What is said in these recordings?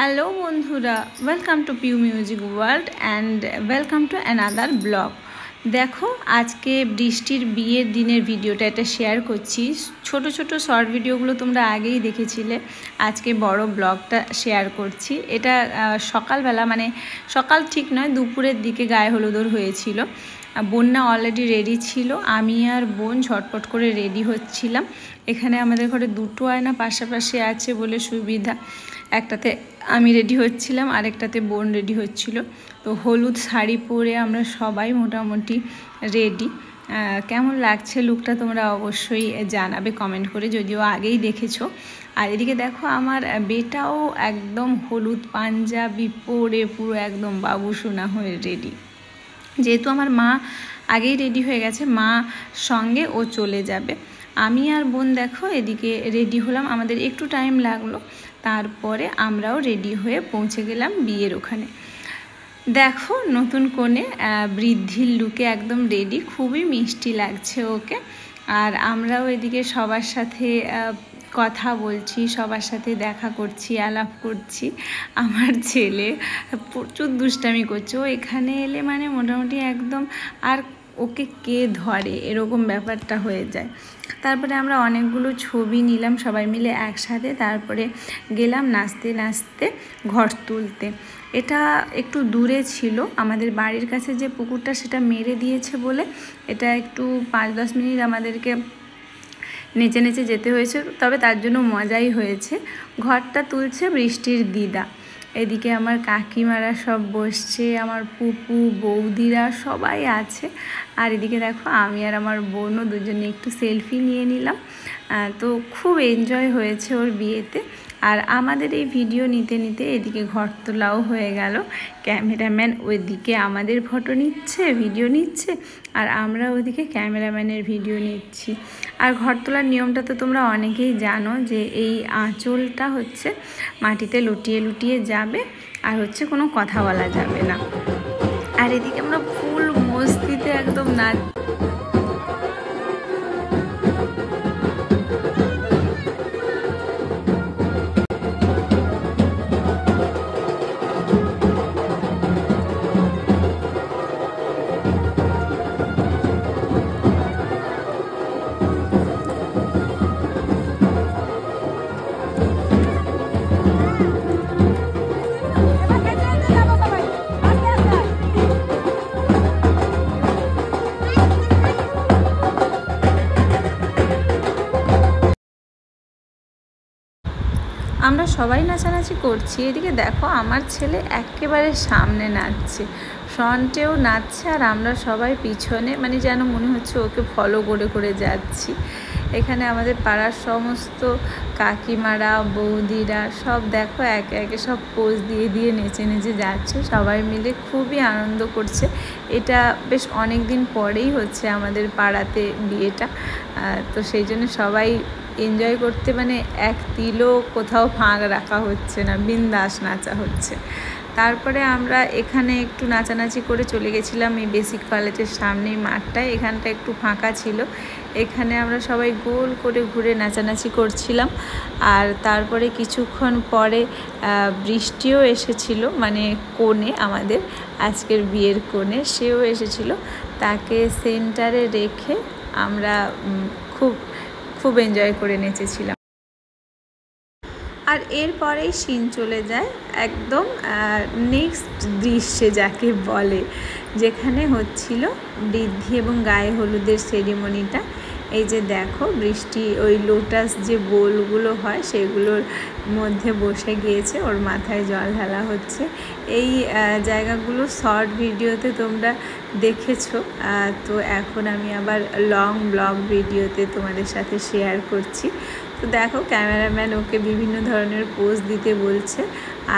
Hello বন্ধুরা, welcome to Piu music world and welcome to another blog. দেখো, আজকে বৃষ্টির বিয়ের দিনের ভিডিওটা এটা শেয়ার করছি। ছোট ছোট শর্ট ভিডিওগুলো তোমরা আগেই দেখেছিলে, আজকে বড় ব্লগটা শেয়ার করছি। এটা সকালবেলা, মানে সকাল ঠিক নয়, দুপুরের দিকে গায়ে হলুদর হয়েছিল। বোনটা অলরেডি রেডি ছিল, আমি আর বোন ঝটপট করে রেডি হচ্ছিলাম। এখানে আমাদের ঘরে দুটো আয়না পাশাপাশি আছে বলে সুবিধা, একটাতে আমি রেডি হচ্ছিলাম, আরেকটাতে বোন রেডি হচ্ছিল। তো হলুদ শাড়ি পরে আমরা সবাই মোটামুটি রেডি। কেমন লাগছে লুকটা তোমরা অবশ্যই জানাবে কমেন্ট করে, যদিও আগেই দেখেছো। আর এদিকে দেখো, আমার বেটাও একদম হলুদ পাঞ্জাবি পরে পুরো একদম বাবুসোনা হয়ে রেডি। যেহেতু আমার মা আগেই রেডি হয়ে গেছে, মা সঙ্গে ও চলে যাবে। আমি আর বোন দেখো এদিকে রেডি হলাম, আমাদের একটু টাইম লাগলো। তারপরে আমরাও রেডি হয়ে পৌঁছে গেলাম বিয়ের ওখানে। দেখো, নতুন কনে বৃদ্ধির লুকে একদম রেডি, খুবই মিষ্টি লাগছে ওকে। আর আমরাও এদিকে সবার সাথে কথা বলছি, সবার সাথে দেখা করছি, আলাপ করছি। আমার ছেলে প্রচুর দুষ্টামি করছে, ও এখানে এলে মানে মোটামুটি একদম আর ওকে কে ধরে এরকম ব্যাপারটা হয়ে যায়। তারপরে আমরা অনেকগুলো ছবি নিলাম সবাই মিলে একসাথে। তারপরে গেলাম নাচতে নাচতে ঘর তুলতে। এটা একটু দূরে ছিল, আমাদের বাড়ির কাছে যে পুকুরটা সেটা মেরে দিয়েছে বলে এটা একটু 5-10 মিনিট আমাদেরকে নেচে নেচে যেতে হয়েছে, তবে তার জন্য মজাই হয়েছে। ঘরটা তুলছে বৃষ্টির দিদা, এদিকে আমার কাকিমারা সব বসছে, আমার পুপু বৌদিরা সবাই আছে। আর এদিকে দেখো, আমি আর আমার বোনও দুজনে একটু সেলফি নিয়ে নিলাম। তো খুব এনজয় হয়েছে ওর বিয়েতে। আর আমাদের এই ভিডিও নিতে নিতে এদিকে ঘর তোলাও হয়ে গেল। ক্যামেরাম্যান ওইদিকে আমাদের ফটো নিচ্ছে, ভিডিও নিচ্ছে, আর আমরা ওইদিকে ক্যামেরাম্যানের ভিডিও নিচ্ছি। আর ঘর তোলার নিয়মটা তো তোমরা অনেকেই জানো, যে এই আঁচলটা হচ্ছে মাটিতে লুটিয়ে লুটিয়ে যাবে, আর হচ্ছে কোনো কথা বলা যাবে না। আর এদিকে আমরা ফুল মস্তিতে একদম নাচ। আমরা সবাই নাচানাচি করছি। এদিকে দেখো, আমার ছেলে একেবারে সামনে নাচছে, ফ্রন্টেও নাচছে, আর আমরা সবাই পিছনে, মানে যেন মনে হচ্ছে ওকে ফলো করে করে যাচ্ছি। এখানে আমাদের পাড়ার সমস্ত কাকিমারা বৌদিরা সব দেখো একে একে সব পোজ দিয়ে দিয়ে নেচে নেচে যাচ্ছে, সবাই মিলে খুবই আনন্দ করছে। এটা বেশ অনেক দিন পরেই হচ্ছে আমাদের পাড়াতে বিয়েটা, তো সেই জন্য সবাই এনজয় করতে, মানে এক তিলও কোথাও ফাঁক রাখা হচ্ছে না, বিন্দাস নাচা হচ্ছে। তারপরে আমরা এখানে একটু নাচানাচি করে চলে গেছিলাম এই বেসিক কলেজের সামনেই মাঠটায়, এখানটা একটু ফাঁকা ছিল, এখানে আমরা সবাই গোল করে ঘুরে নাচানাচি করছিলাম। আর তারপরে কিছুক্ষণ পরে বৃষ্টিও এসেছিল, মানে কোণে, আমাদের আজকের বিয়ের কোণে সেও এসেছিল। তাকে সেন্টারে রেখে আমরা খুব খুব এনজয় করে নেচেছিলাম। আর এরপরেই সিন চলে যায় একদম নেক্সট দৃশ্যে, যাকে বলে, যেখানে হচ্ছিল বৃদ্ধি এবং গায়ে হলুদের সেরিমনিটা। এই যে দেখো, বৃষ্টি ওই লোটাস যে বোলগুলো হয় সেগুলোর মধ্যে বসে গিয়েছে, ওর মাথায় জল ঢালা হচ্ছে। এই জায়গাগুলো শর্ট ভিডিওতে তোমরা দেখেছো, তো এখন আমি আবার লং ব্লগ ভিডিওতে তোমাদের সাথে শেয়ার করছি। তো দেখো, ক্যামেরাম্যান ওকে বিভিন্ন ধরনের পোজ দিতে বলছে,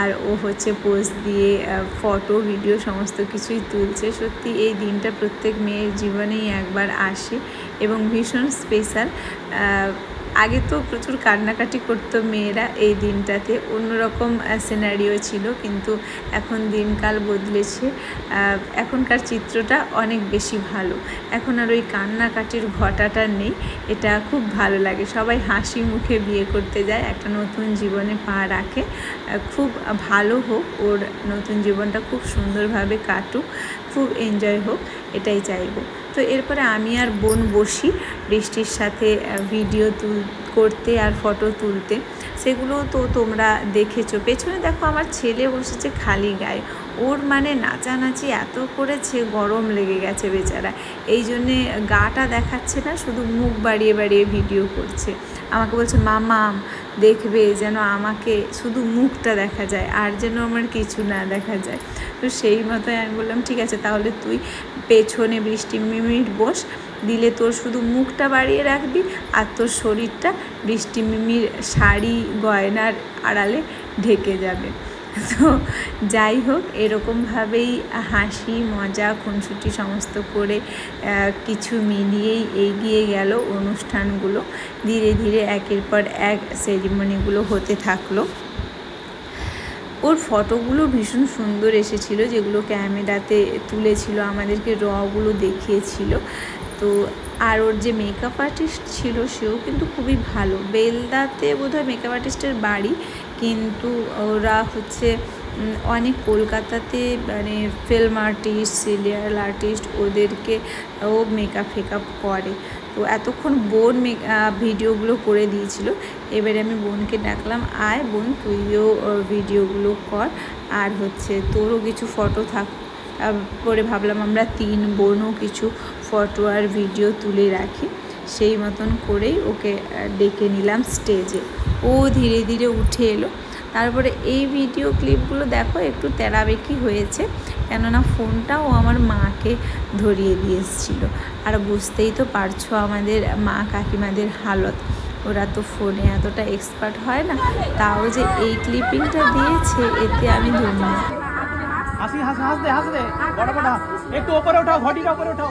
আর ও হচ্ছে পোজ দিয়ে ফটো ভিডিও সমস্ত কিছুই তুলছে। সত্যি এই দিনটা প্রত্যেক মেয়ের জীবনেই একবার আসে এবং ভীষণ স্পেশাল। আগে তো প্রচুর কান্নাকাটি করতো মেয়েরা এই দিনটাতে, অন্যরকম সিনারিও ছিল, কিন্তু এখন দিনকাল বদলেছে, এখনকার চিত্রটা অনেক বেশি ভালো। এখন আর ওই কান্নাকাটির ঘটাটা নেই, এটা খুব ভালো লাগে। সবাই হাসি মুখে বিয়ে করতে যায়, একটা নতুন জীবনে পা রাখে। খুব ভালো হোক, ওর নতুন জীবনটা খুব সুন্দরভাবে কাটুক, খুব এনজয় হোক, এটাই চাইবো। তো এরপরে আমি আর বোন বসি বৃষ্টির সাথে ভিডিও করতে আর ফটো তুলতে। সেগুলো তো তোমরা দেখেছো। পেছনে দেখো আমার ছেলে বসেছে খালি গায়ে, ওর মানে নাচানাচি এত করেছে, গরম লেগে গেছে বেচারা, এই জন্যে গাটা দেখাচ্ছে না, শুধু মুখ বাড়িয়ে বাড়িয়ে ভিডিও করছে। আমাকে বলছে মামা দেখবে যেন আমাকে শুধু মুখটা দেখা যায়, আর যেন আমার কিছু না দেখা যায়। তো সেই মতোই আমি বললাম ঠিক আছে, তাহলে তুই পেছনে বৃষ্টি মিমির বস, দিলে তোর শুধু মুখটা বাড়িয়ে রাখবি আর তোর শরীরটা বৃষ্টি মিমির শাড়ি গয়নার আড়ালে ঢেকে যাবে। তো যাই হোক, এরকমভাবেই হাসি মজা খুনসুটি সমস্ত করে কিছু মিলিয়েই এগিয়ে গেল অনুষ্ঠানগুলো। ধীরে ধীরে একের পর এক সেরিমনিগুলো হতে থাকলো। ওর ফটোগুলো ভীষণ সুন্দর এসেছিলো, যেগুলো ক্যামেরাতে তুলেছিল, আমাদেরকে রগুলো দেখিয়েছিল। তো আর ওর যে মেকআপ আর্টিস্ট ছিল সেও কিন্তু খুবই ভালো। বেলদাতে বোধহয় মেকআপ আর্টিস্টের বাড়ি, কিন্তু ওরা হচ্ছে অনেক কলকাতাতে মানে ফিল্ম আর্টিস্ট, সিরিয়াল আর্টিস্ট, ওদেরকে ও মেকআপ ফেকআপ করে। তো এতক্ষণ বোন ভিডিওগুলো করে দিয়েছিল। এবারে আমি বোনকে ডাকলাম, আয় বোন তুইও ভিডিওগুলো কর, আর হচ্ছে তোরও কিছু ফটো থাক। পরে ভাবলাম আমরা 3 বোনও কিছু ফটো আর ভিডিও তুলে রাখি। সেই মতন করেই ওকে ডেকে নিলাম স্টেজে। ও ধীরে ধীরে উঠে এলো। তারপরে এই ভিডিও ক্লিপগুলো দেখো একটু তেড়াবেকি হয়েছে, কেননা ফোনটা ও আমার মাকে ধরিয়ে দিয়ে এসেছিলো। আর বুঝতেই তো পারছো আমাদের মা কাকিমাদের হালত, ওরা তো ফোনে এতটা এক্সপার্ট হয় না। তাও যে এই ক্লিপিংটা দিয়েছে, এতে আমি ধন্য। হাসি হাসি হাসতে হাসতে বড় বড় একটু উপরে উঠাও, ঘটিটা উপরে উঠাও।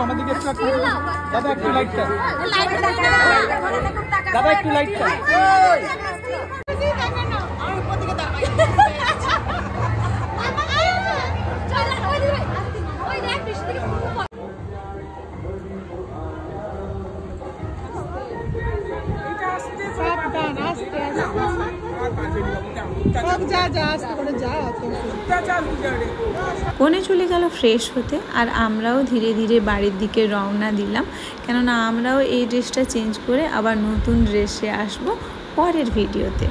আমাদের দিকে একটু দাদা, একটু লাইটটা দাদা, একটু লাইটটা কোণে চলে গেল ফ্রেশ হতে, আর আমরাও ধীরে ধীরে বাড়ির দিকে রওনা দিলাম, কেননা আমরাও এই ড্রেসটা চেঞ্জ করে আবার নতুন ড্রেসে আসবো পরের ভিডিওতে।